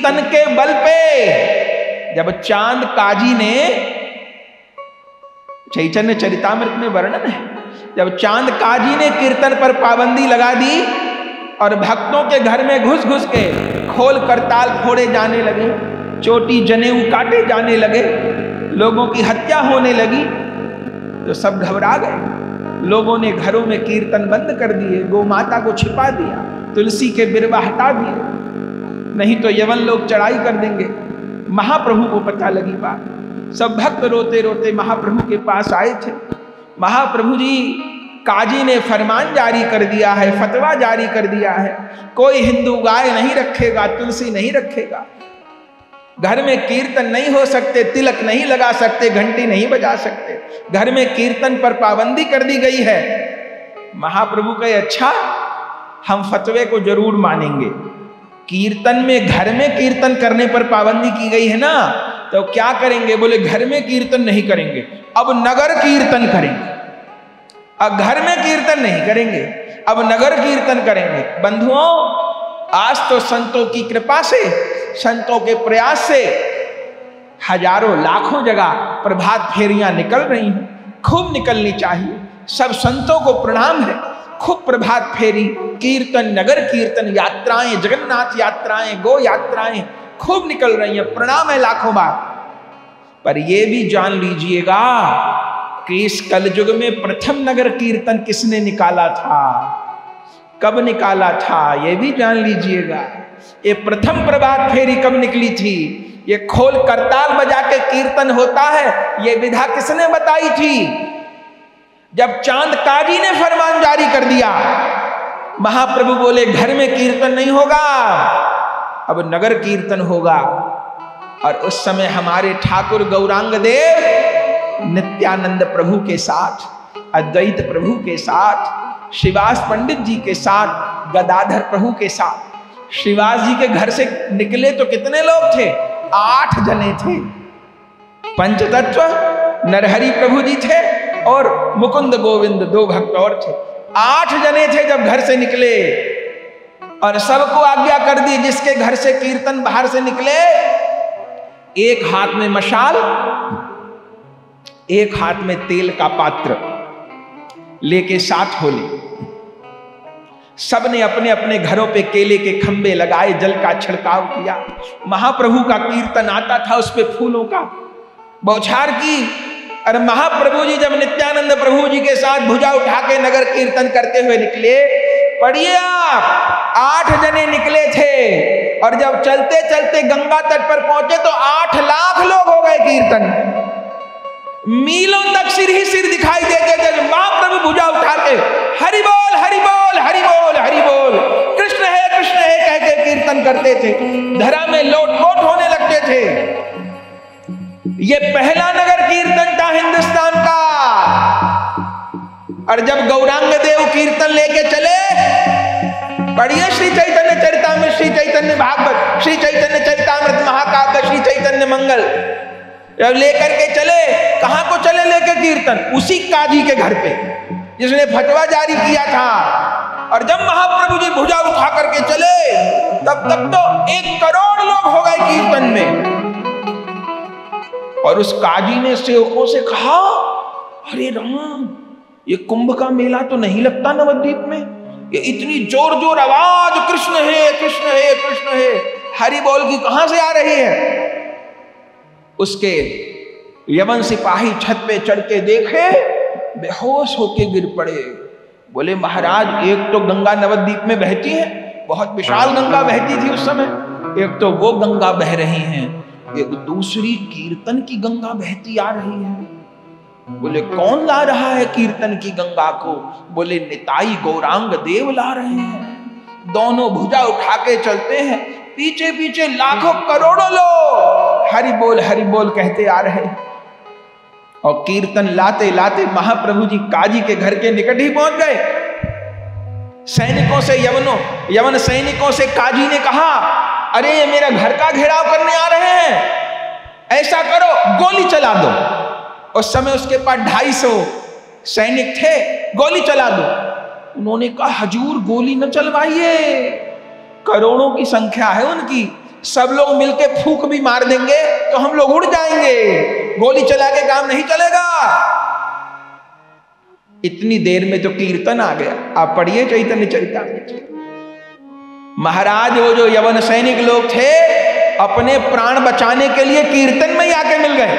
कीर्तन के बल पे जब चांद काजी ने, चैतन्य चरितामृत में वर्णन है, जब चांद काजी ने कीर्तन पर पाबंदी लगा दी और भक्तों के घर में घुस घुस के खोल करताल फोड़े जाने लगे, चोटी जनेऊ काटे जाने लगे, लोगों की हत्या होने लगी, तो सब घबरा गए। लोगों ने घरों में कीर्तन बंद कर दिए, गौ माता को छिपा दिया, तुलसी के बिरवा हटा दिए, नहीं तो यवन लोग चढ़ाई कर देंगे। महाप्रभु को पता लगी बात, सब भक्त रोते रोते महाप्रभु के पास आए थे। महाप्रभु जी, काजी ने फरमान जारी कर दिया है, फतवा जारी कर दिया है, कोई हिंदू गाय नहीं रखेगा, तुलसी नहीं रखेगा, घर में कीर्तन नहीं हो सकते, तिलक नहीं लगा सकते, घंटी नहीं बजा सकते, घर में कीर्तन पर पाबंदी कर दी गई है। महाप्रभु कहे अच्छा, हम फतवे को जरूर मानेंगे। कीर्तन में, घर में कीर्तन करने पर पाबंदी की गई है ना, तो क्या करेंगे? बोले घर में कीर्तन नहीं करेंगे, अब नगर कीर्तन करेंगे। अब घर में कीर्तन नहीं करेंगे, अब नगर कीर्तन करेंगे। बंधुओं, आज तो संतों की कृपा से, संतों के प्रयास से हजारों लाखों जगह प्रभात फेरियां निकल रही हैं, खूब निकलनी चाहिए। सब संतों को प्रणाम है, खूब प्रभात फेरी, कीर्तन, नगर कीर्तन, यात्राएं, जगन्नाथ यात्राएं, गो यात्राएं खूब निकल रही हैं, प्रणाम है लाखों बार। पर यह भी जान लीजिएगा कि इस कलयुग में प्रथम नगर कीर्तन किसने निकाला था, कब निकाला था, यह भी जान लीजिएगा। ये प्रथम प्रभात फेरी कब निकली थी, ये खोल करताल बजा के कीर्तन होता है, ये विधा किसने बताई थी? जब चांद काजी ने फरमान जारी कर दिया, महाप्रभु बोले घर में कीर्तन नहीं होगा, अब नगर कीर्तन होगा। और उस समय हमारे ठाकुर गौरांग देव नित्यानंद प्रभु के साथ, अद्वैत प्रभु के साथ, श्रीवास पंडित जी के साथ, गदाधर प्रभु के साथ, श्रीवास जी के घर से निकले तो कितने लोग थे? 8 जने थे। पंचतत्व नरहरि प्रभु जी थे और मुकुंद गोविंद 2 भक्त और थे। 8 जने थे जब घर से निकले, और सबको आज्ञा कर दी जिसके घर से कीर्तन बाहर से निकले, एक हाथ में मशाल, एक हाथ में तेल का पात्र लेके साथ होली। सबने अपने अपने घरों पे केले के खंबे लगाए, जल का छिड़काव किया। महाप्रभु का कीर्तन आता था, उस पे फूलों का बौछार की। और महाप्रभु जी जब नित्यानंद प्रभु जी के साथ भुजा उठा के नगर कीर्तन करते हुए निकले, पढ़िए आप, 8 जने निकले थे, और जब चलते चलते गंगा तट पर पहुंचे तो 8 लाख लोग हो गए कीर्तन। मीलों तक सिर ही सिर दिखाई देते थे। महाप्रभु भुजा उठा के हरि बोल हरि बोल हरि बोल हरि बोल, कृष्ण है कह के कीर्तन करते थे। धरा में लोटपोट होने लगते थे। ये पहला नगर कीर्तन था हिंदुस्तान का। और जब गौरांग देव कीर्तन लेके चले, पढ़िए श्री चैतन्य चरितामृत, श्री चैतन्य भागवत, श्री चैतन्य चरितामृत महाकाव्य, श्री चैतन्य मंगल, जब लेकर के चले, कहां को चले लेके कीर्तन? उसी काजी के घर पे जिसने फतवा जारी किया था। और जब महाप्रभु जी भुजा उठा करके चले, तब तक तो 1 करोड़ लोग हो गए कीर्तन में। और उस काजी ने सेवकों से कहा, अरे राम, ये कुंभ का मेला तो नहीं लगता नवद्वीप में, ये इतनी जोर जोर आवाज कृष्ण है कृष्ण है कृष्ण है, हरि बोल की कहां से आ रही है? उसके यवन सिपाही छत पे चढ़ के देखे, बेहोश होके गिर पड़े। बोले महाराज, एक तो गंगा नवद्वीप में बहती है, बहुत विशाल गंगा बहती थी उस समय, एक तो वो गंगा बह रही है, एक दूसरी कीर्तन की गंगा बहती आ रही है। बोले कौन ला रहा है कीर्तन की गंगा को? बोले निताई गौरांग देव ला रहे हैं। दोनों भुजा उठा के चलते हैं, पीछे पीछे लाखों करोड़ों लोग हरि बोल कहते आ रहे हैं। और कीर्तन लाते लाते महाप्रभु जी काजी के घर के निकट ही पहुंच गए। सैनिकों से, यवन सैनिकों से काजी ने कहा, अरे ये मेरा घर का घेराव करने आ रहे हैं, ऐसा करो गोली चला दो। उस समय उसके पास 250 सैनिक थे, गोली चला दो। उन्होंने कहा, हजूर गोली न चलवाइए, करोड़ों की संख्या है उनकी, सब लोग मिलके फूंक भी मार देंगे तो हम लोग उड़ जाएंगे, गोली चला के काम नहीं चलेगा। इतनी देर में तो कीर्तन आ गया। आप पढ़िए चैतन्य चरितामृत। महाराज वो जो यवन सैनिक लोग थे अपने प्राण बचाने के लिए कीर्तन में ही आके मिल गए,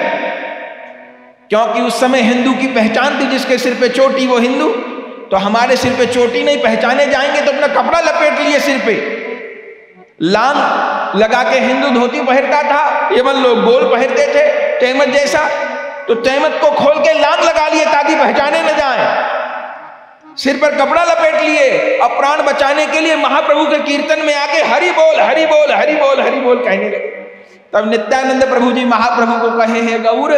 क्योंकि उस समय हिंदू की पहचान थी, जिसके सिर पे चोटी वो हिंदू। तो हमारे सिर पे चोटी नहीं, पहचाने जाएंगे तो अपना कपड़ा लपेट लिए सिर पे, लांग लगा के हिंदू धोती पहनता था, यमन लोग गोल पहनते थे तहमत जैसा, तो तहमत को खोल के लांग लगा लिए ताकि पहचाने न जाए, सिर पर कपड़ा लपेट लिए। अब प्राण बचाने के लिए महाप्रभु के कीर्तन में आके हरि बोल हरि बोल हरि बोल हरि बोल कहने लगे। तब नित्यानंद प्रभु जी महाप्रभु को कहे, हे गौर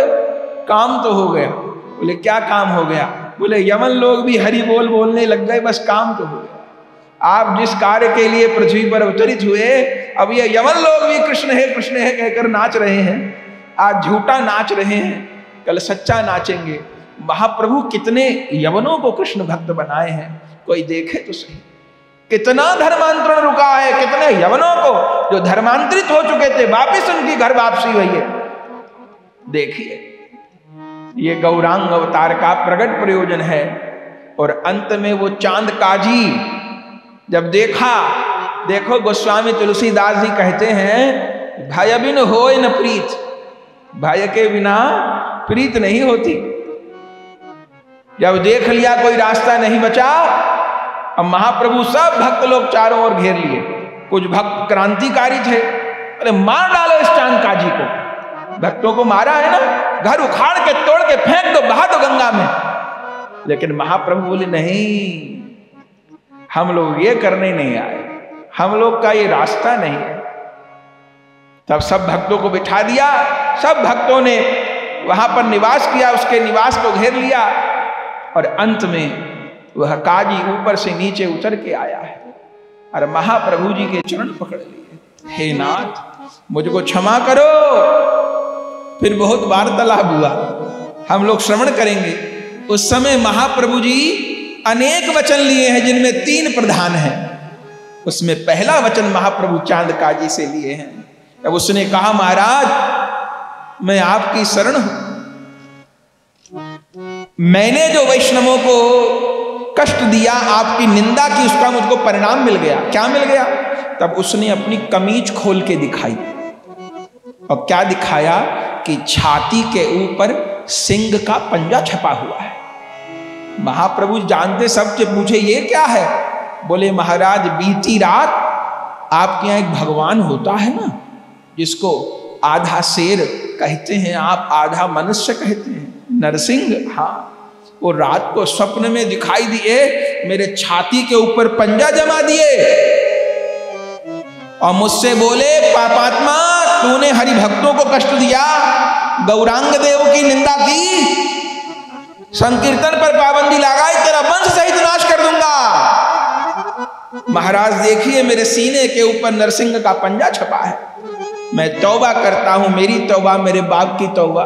काम तो हो गया। बोले क्या काम हो गया? बोले यमन लोग भी हरि बोल बोलने लग गए, बस काम तो हो गया। आप जिस कार्य के लिए पृथ्वी पर अवतरित हुए, अब ये यमन लोग भी कृष्ण है कहकर नाच रहे हैं। आज झूठा नाच रहे हैं, कल सच्चा नाचेंगे। महाप्रभु कितने यवनों को कृष्ण भक्त बनाए हैं, कोई देखे तो सही। कितना धर्मांतरण रुका है, कितने यवनों को जो धर्मांतरित हो चुके थे वापिस उनकी घर वापसी हुई है। देखिए ये गौरांग अवतार का प्रकट प्रयोजन है। और अंत में वो चांद काजी जब देखा, देखो गोस्वामी तुलसीदास जी कहते हैं, भय बिन होय न प्रीत, भय के बिना प्रीत नहीं होती। जब देख लिया कोई रास्ता नहीं बचा, अब महाप्रभु सब भक्त लोग चारों ओर घेर लिए। कुछ भक्त क्रांतिकारी थे, अरे मार डालो इस चांद काजी को। भक्तों को मारा है ना, घर उखाड़ के तोड़ के फेंक दो, बहा दो गंगा में। लेकिन महाप्रभु बोले नहीं, हम लोग ये करने नहीं आए, हम लोग का ये रास्ता नहीं है। तब सब भक्तों को बिठा दिया, सब भक्तों ने वहां पर निवास किया, उसके निवास को घेर लिया। और अंत में वह काजी ऊपर से नीचे उतर के आया है और महाप्रभु जी के चरण पकड़ लिए, हे नाथ मुझको क्षमा करो। फिर बहुत वार्तालाप हुआ, हम लोग श्रवण करेंगे। उस समय महाप्रभु जी अनेक वचन लिए हैं, जिनमें 3 प्रधान हैं। उसमें पहला वचन महाप्रभु चांद काजी से लिए हैं। तब उसने कहा, महाराज मैं आपकी शरण हूं, मैंने जो वैष्णवों को कष्ट दिया, आपकी निंदा की, उसका मुझको परिणाम मिल गया। क्या मिल गया? तब उसने अपनी कमीज खोल के दिखाई। और क्या दिखाया कि छाती के ऊपर सिंह का पंजा छपा हुआ है। महाप्रभु जानते, सबसे पूछे ये क्या है? बोले महाराज बीती रात आपके यहाँ एक भगवान होता है ना, जिसको आधा शेर कहते हैं आप, आधा मनुष्य कहते हैं, नरसिंह। हाँ, वो रात को स्वप्न में दिखाई दिए, मेरे छाती के ऊपर पंजा जमा दिए और मुझसे बोले, पापात्मा तूने हरि भक्तों को कष्ट दिया, गौरांग देव की निंदा की, संकीर्तन पर पाबंदी लगाई, तेरा वंश सहित नाश कर दूंगा। महाराज देखिए मेरे सीने के ऊपर नरसिंह का पंजा छपा है, मैं तौबा करता हूं, मेरी तौबा मेरे बाप की तौबा,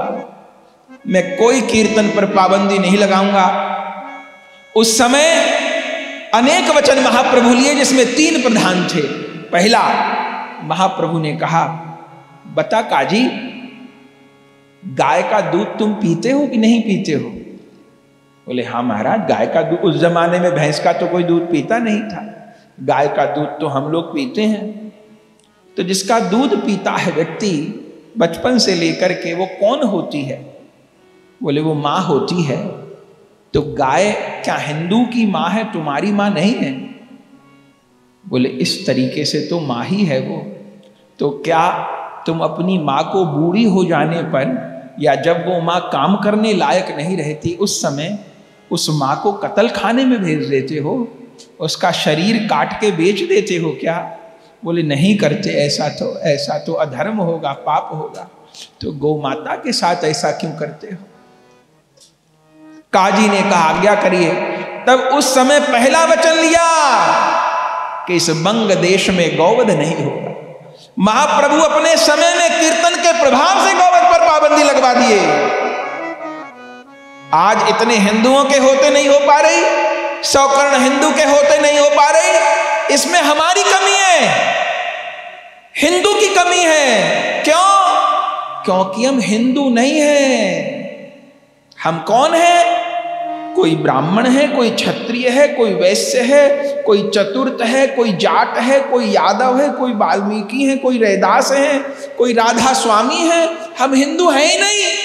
मैं कोई कीर्तन पर पाबंदी नहीं लगाऊंगा। उस समय अनेक वचन महाप्रभु लिए, जिसमें 3 प्रधान थे। पहला महाप्रभु ने कहा, बता काजी गाय का दूध तुम पीते हो कि नहीं पीते हो? बोले हाँ महाराज, गाय का दूध, उस जमाने में भैंस का तो कोई दूध पीता नहीं था, गाय का दूध तो हम लोग पीते हैं। तो जिसका दूध पीता है व्यक्ति बचपन से लेकर के, वो कौन होती है? बोले वो माँ होती है। तो गाय क्या हिंदू की माँ है, तुम्हारी माँ नहीं है? बोले इस तरीके से तो माँ ही है वो। तो क्या तुम अपनी माँ को बूढ़ी हो जाने पर, या जब वो माँ काम करने लायक नहीं रहती, उस समय उस माँ को कत्ल खाने में भेज देते हो, उसका शरीर काट के बेच देते हो क्या? बोले नहीं करते, ऐसा तो अधर्म होगा, पाप होगा। तो गौ माता के साथ ऐसा क्यों करते हो? काजी ने कहा आज्ञा करिए। तब उस समय पहला वचन लिया कि इस बंग देश में गौवध नहीं होगा। महाप्रभु अपने समय में कीर्तन के प्रभाव से गौवध पर पाबंदी लगवा दिए। आज इतने हिंदुओं के होते नहीं हो पा रही, 100 करोड़ हिंदू के होते नहीं हो पा रही, इसमें हमारी कमी है। हिंदू की कमी है। क्यों? क्योंकि हम हिंदू नहीं हैं। हम कौन हैं? कोई ब्राह्मण है, कोई क्षत्रिय है, कोई वैश्य है, कोई चतुर्थ है, कोई जाट है, कोई यादव है, कोई वाल्मीकि है, कोई रैदास है, कोई राधा स्वामी है। हम हिंदू हैं ही नहीं।